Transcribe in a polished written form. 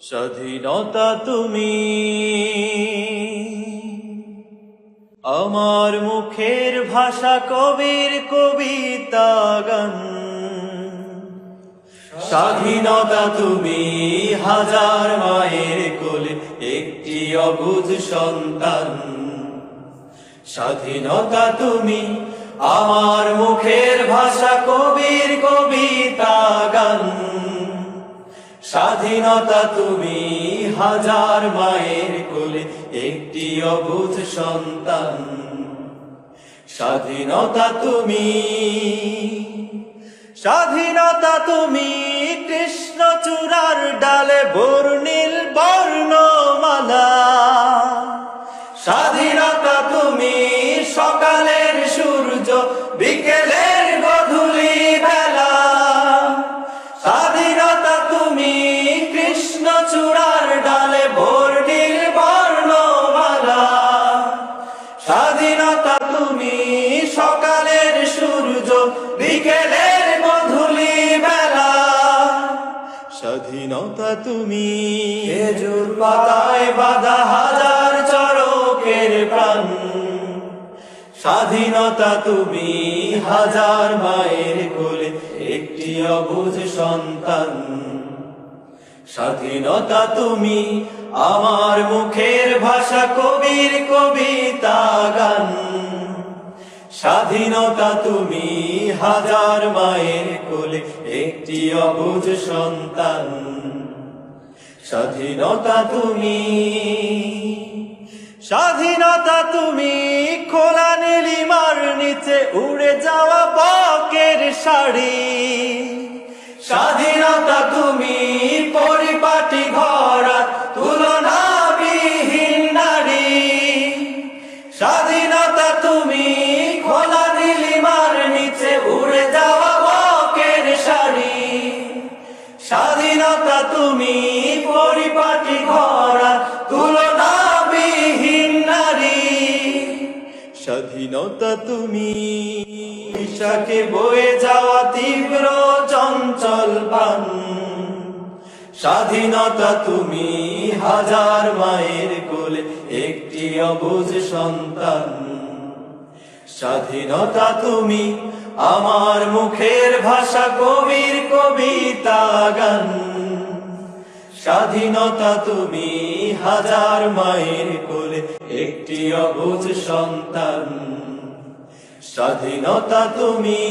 স্বাধীনতা তুমি আমার মুখের ভাষা, কবির কবিতা গান। স্বাধীনতা তুমি হাজার মায়ের কোলে একটি অবুঝ সন্তান। স্বাধীনতা তুমি আমার মুখের ভাষা, কবির কবিতা গান। স্বাধীনতা তুমি হাজার মায়ের কোলে একটি অবুঝ সন্তান। স্বাধীনতা তুমি, স্বাধীনতা তুমি কৃষ্ণচূড়ার ডালে বর্ণিল বর্ণমালা। স্বাধীনতা তুমি সকালের সূর্য, বিকেলের গধূলি বেলা। স্বাধীনতা তুমি কৃষ্ণচূড়ার ডালে বর্ণিল বর্ণমালা। স্বাধীনতা তুমি সকালের সূর্য, বিকেলের গধূলি বেলা। স্বাধীনতা তুমি খেজুর পাতায় বাঁধা হাজার চড়কের প্রাণ। স্বাধীনতা তুমি হাজার মায়ের কোলে একটি অবুঝ সন্তান। স্বাধীনতা তুমি আমার মুখের ভাষা, কবির কবিতা গান। স্বাধীনতা তুমি হাজার মায়ের কোলে একটি অবুঝ সন্তান। স্বাধীনতা তুমি, স্বাধীনতা তুমি খোলা নীলিমার নিচে উড়ে যাওয়া বকের শাড়ি। স্বাধীনতা তুমি পরিপাটি ঘরা তুলনাবিহীন নারী। স্বাধীনতা তুমি খোলা নীলিমার নিচে উড়ে যাওয়া বকের শাড়ি। স্বাধীনতা তুমি পরিপাটি ঘরা তুলনাবিহীন নারী। স্বাধীনতা তুমি বিশাকে বয়ে যাওয়া তীব্র চঞ্চল প্রাণ। স্বাধীনতা তুমি হাজার মায়ের কোলে একটি অবুঝ সন্তান। স্বাধীনতা তুমি আমার মুখের ভাষা, কবির কবিতা গান। স্বাধীনতা তুমি হাজার মায়ের কোলে একটি অবুঝ সন্তান। স্বাধীনতা তুমি।